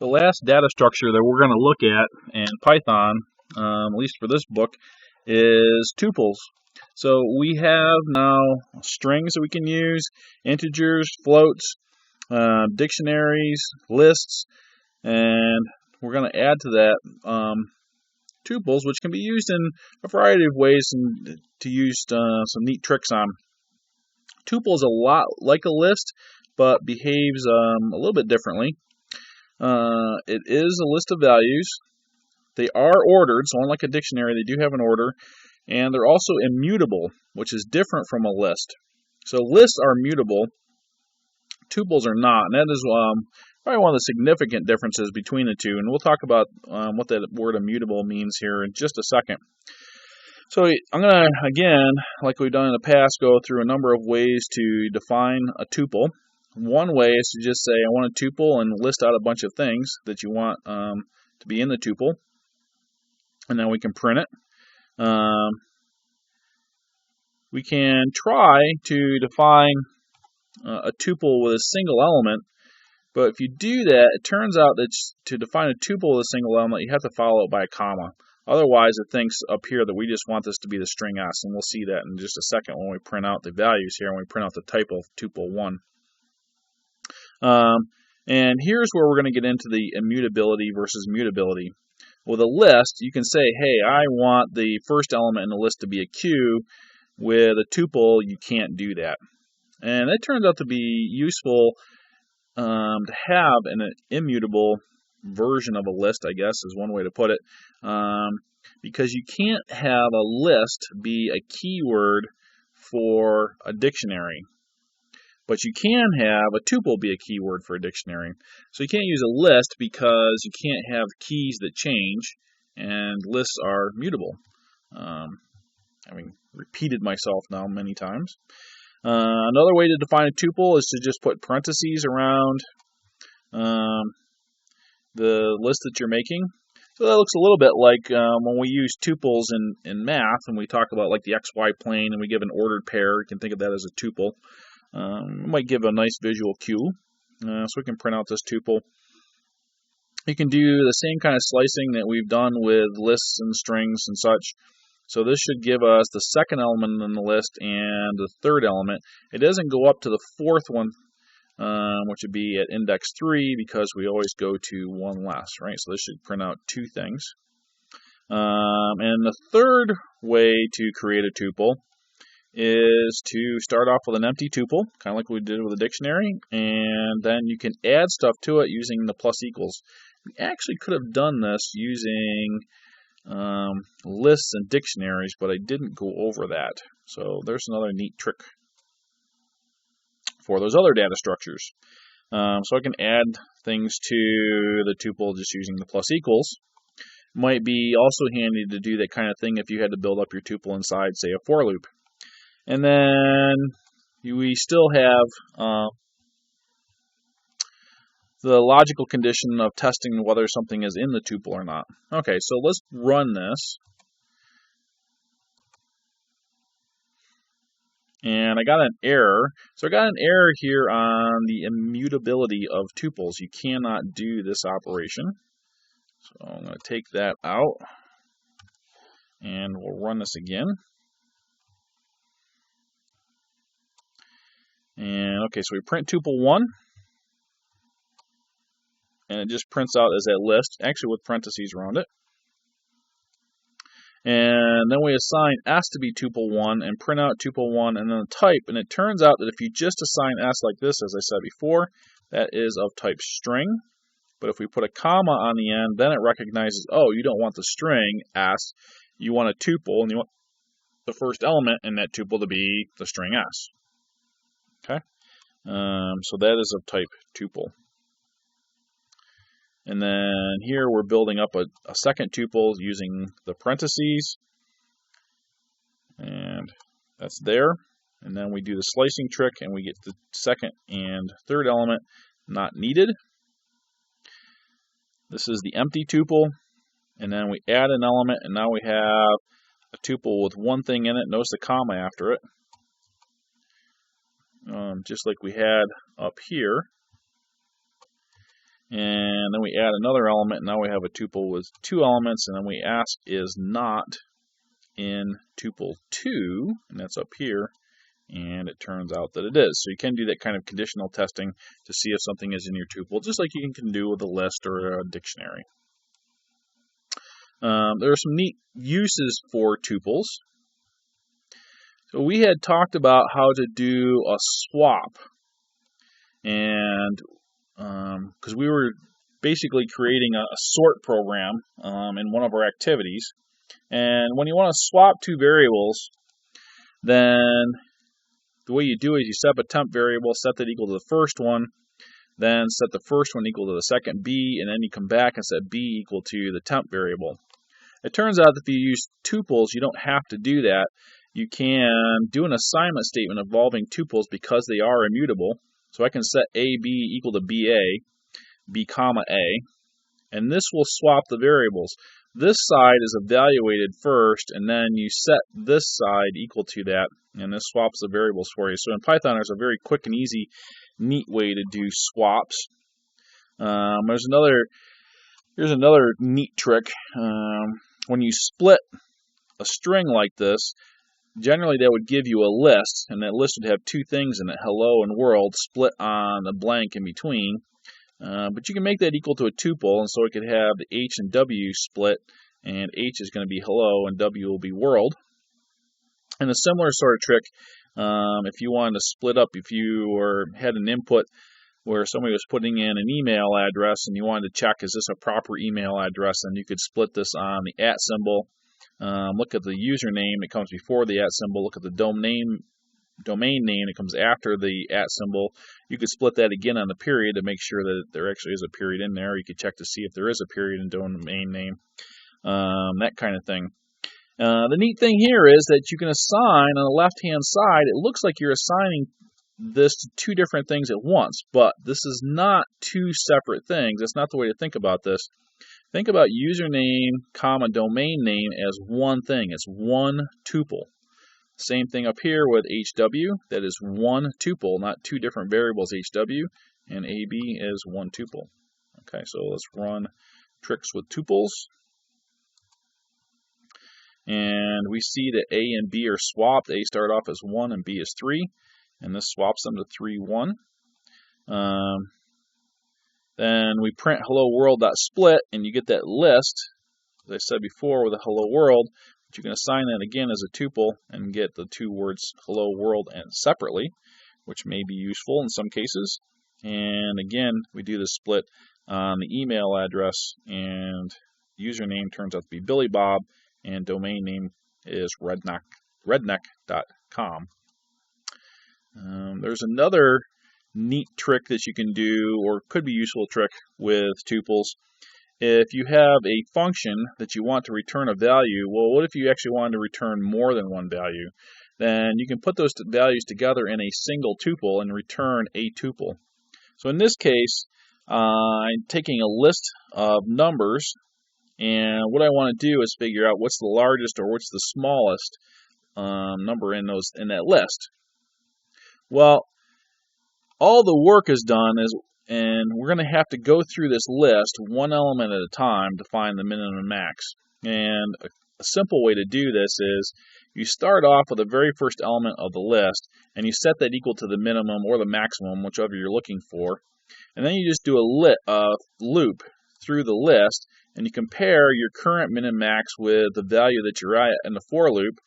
The last data structure that we're going to look at in Python, at least for this book, is tuples. So we have now strings that we can use, integers, floats, dictionaries, lists, and we're going to add to that tuples, which can be used in a variety of ways and to use some neat tricks on. Tuple is a lot like a list, but behaves a little bit differently. It is a list of values. They are ordered, so unlike a dictionary, they do have an order, and they're also immutable, which is different from a list. So lists are mutable, tuples are not, and that is probably one of the significant differences between the two, and we'll talk about what that word immutable means here in just a second. So I'm going to, again, like we've done in the past, go through a number of ways to define a tuple. One way is to just say, I want a tuple, and list out a bunch of things that you want to be in the tuple. And then we can print it. We can try to define a tuple with a single element. But if you do that, it turns out that to define a tuple with a single element, you have to follow it by a comma. Otherwise, it thinks up here that we just want this to be the string s, and we'll see that in just a second when we print out the values here, and we print out the type of tuple 1. And here's where we're going to get into the immutability versus mutability. With a list, you can say, hey, I want the first element in the list to be a q. With a tuple, you can't do that. And that turns out to be useful to have an immutable version of a list, I guess, is one way to put it, because you can't have a list be a keyword for a dictionary, but you can have a tuple be a keyword for a dictionary. So you can't use a list because you can't have keys that change, and lists are mutable. Having repeated myself now many times. Another way to define a tuple is to just put parentheses around the list that you're making. So that looks a little bit like when we use tuples in math, and we talk about like the xy plane, and we give an ordered pair. You can think of that as a tuple. It might give a nice visual cue. So we can print out this tuple. You can do the same kind of slicing that we've done with lists and strings and such. So this should give us the second element in the list and the third element. It doesn't go up to the fourth one, which would be at index 3, because we always go to one less, right? So this should print out two things. And the third way to create a tuple is to start off with an empty tuple, kind of like we did with a dictionary, and then you can add stuff to it using the plus equals. We actually could have done this using lists and dictionaries, but I didn't go over that. So there's another neat trick for those other data structures. So I can add things to the tuple just using the plus equals. Might be also handy to do that kind of thing if you had to build up your tuple inside, say, a for loop. And then we still have the logical condition of testing whether something is in the tuple or not. Okay, so let's run this. And I got an error. So I got an error here on the immutability of tuples. You cannot do this operation. So I'm going to take that out. And we'll run this again. And okay, so we print tuple 1. And it just prints out as that list, actually with parentheses around it. And then we assign s to be tuple 1 and print out tuple 1 and then the type. And it turns out that if you just assign s like this, as I said before, that is of type string. But if we put a comma on the end, then it recognizes, oh, you don't want the string s, you want a tuple, and you want the first element in that tuple to be the string s. Okay, so that is of type tuple. And then here we're building up a second tuple using the parentheses. And that's there. And then we do the slicing trick and we get the second and third element not needed. This is the empty tuple. And then we add an element, and now we have a tuple with one thing in it. Notice the comma after it. Just like we had up here. and then we add another element, and now we have a tuple with 2 elements, and then we ask is not in tuple 2, and that's up here, and it turns out that it is. So you can do that kind of conditional testing to see if something is in your tuple, just like you can do with a list or a dictionary. There are some neat uses for tuples. So we had talked about how to do a swap, and because we were basically creating a sort program in one of our activities, and when you want to swap 2 variables, then the way you do it is you set up a temp variable, set that equal to the first one, then set the first one equal to the second b, and then you come back and set b equal to the temp variable. It turns out that if you use tuples, you don't have to do that. You can do an assignment statement involving tuples because they are immutable. So I can set AB equal to BA, B comma A, and this will swap the variables. This side is evaluated first, and then you set this side equal to that, and this swaps the variables for you. So in Python, there's a very quick and easy, neat way to do swaps. Here's another neat trick. When you split a string like this, generally that would give you a list, and that list would have 2 things in it, hello and world, split on a blank in between. But you can make that equal to a tuple, and so it could have the H and W split, and H is going to be hello and W will be world. And a similar sort of trick, if you wanted to split up, if you had an input where somebody was putting in an email address and you wanted to check, is this a proper email address, and you could split this on the @ symbol. Look at the username, it comes before the @ symbol. Look at the domain name, it comes after the @ symbol. You could split that again on the period to make sure that there actually is a period in there. You could check to see if there is a period in domain name, that kind of thing. The neat thing here is that you can assign on the left-hand side, it looks like you're assigning this to 2 different things at once, but this is not 2 separate things. That's not the way to think about this. Think about username, comma, domain name as one thing. It's one tuple. Same thing up here with HW. That is one tuple, not 2 different variables, HW, and AB is one tuple. Okay, so let's run tricks with tuples. And we see that A and B are swapped. A start off as 1 and B is 3. And this swaps them to 3, 1. Then we print hello world.split, and you get that list, as I said before, with a hello world. But you can assign that again as a tuple and get the 2 words hello world and separately, which may be useful in some cases. And again, we do the split on the email address, and username turns out to be Billy Bob, and domain name is redneck.com. There's another neat trick that you can do, or could be useful trick with tuples. If you have a function that you want to return a value, well, what if you actually wanted to return more than one value? Then you can put those values together in a single tuple and return a tuple. So in this case, I'm taking a list of numbers, and what I want to do is figure out what's the largest or what's the smallest number in that list. Well, all the work is done, and we're going to have to go through this list one element at a time to find the minimum and max. And a simple way to do this is you start off with the very first element of the list, and you set that equal to the minimum or the maximum, whichever you're looking for. And then you just do a loop through the list, and you compare your current min and max with the value that you're at in the for loop.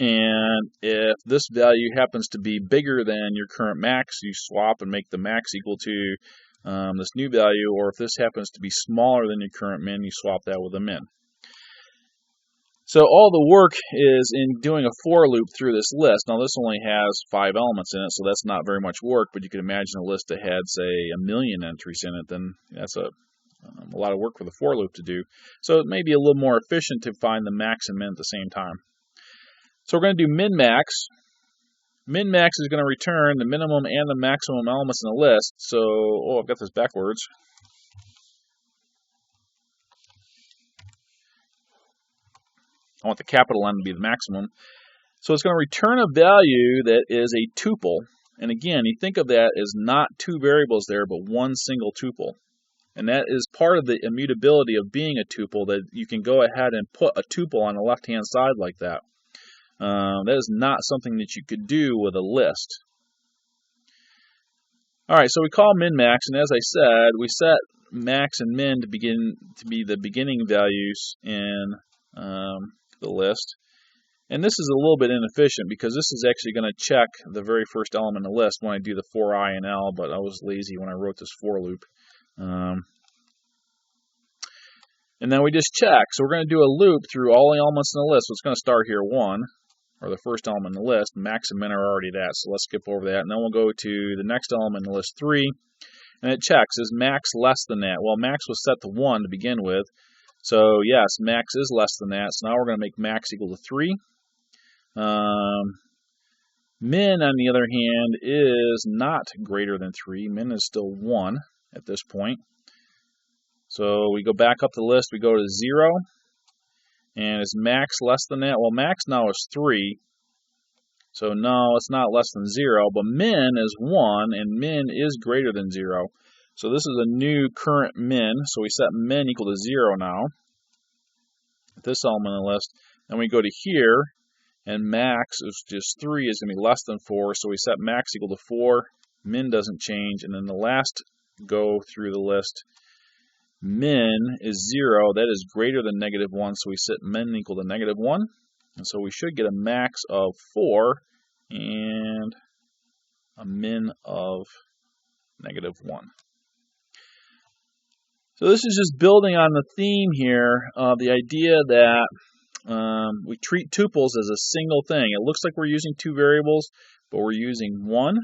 And if this value happens to be bigger than your current max, you swap and make the max equal to this new value. Or if this happens to be smaller than your current min, you swap that with a min. So all the work is in doing a for loop through this list. Now this only has 5 elements in it, so that's not very much work. But you can imagine a list that had, say, 1,000,000 entries in it. Then that's a lot of work for the for loop to do. So it may be a little more efficient to find the max and min at the same time. So we're going to do min-max. Min-max is going to return the minimum and the maximum elements in the list. So, I've got this backwards. I want the capital N to be the maximum. So it's going to return a value that is a tuple. And again, you think of that as not two variables there, but one single tuple. And that is part of the immutability of being a tuple, that you can go ahead and put a tuple on the left-hand side like that. That is not something that you could do with a list. All right, so we call min-max, and as I said, we set max and min to be the beginning values in the list. And this is a little bit inefficient because this is actually going to check the very first element in the list when I do the for I and L, but I was lazy when I wrote this for loop. And then we just check. So we're going to do a loop through all the elements in the list. So it's going to start here 1, or the first element in the list. Max and min are already that, so let's skip over that. And then we'll go to the next element in the list 3, and it checks, is max less than that? Well, max was set to 1 to begin with, so yes, max is less than that. So now we're going to make max equal to 3. Min, on the other hand, is not greater than 3. Min is still 1 at this point. So we go back up the list, we go to 0. And is max less than that? Well, max now is 3. So no, it's not less than 0. But min is 1, and min is greater than 0. So this is a new current min. So we set min equal to 0 now. This element in the list. Then we go to here. And max is just 3 is going to be less than 4, so we set max equal to 4. Min doesn't change, and then the last go through the list, min is 0. That is greater than -1, so we set min equal to -1. And so we should get a max of 4 and a min of -1. So this is just building on the theme here of the idea that we treat tuples as a single thing. It looks like we're using two variables, but we're using one.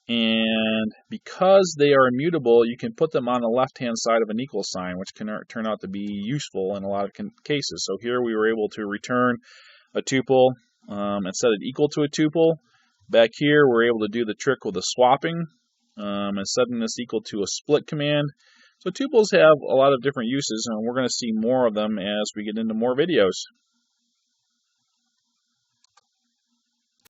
And because they are immutable, you can put them on the left-hand side of an equal sign, which can turn out to be useful in a lot of cases. So here we were able to return a tuple and set it equal to a tuple. Back here, we're able to do the trick with the swapping and setting this equal to a split command. So tuples have a lot of different uses, and we're going to see more of them as we get into more videos.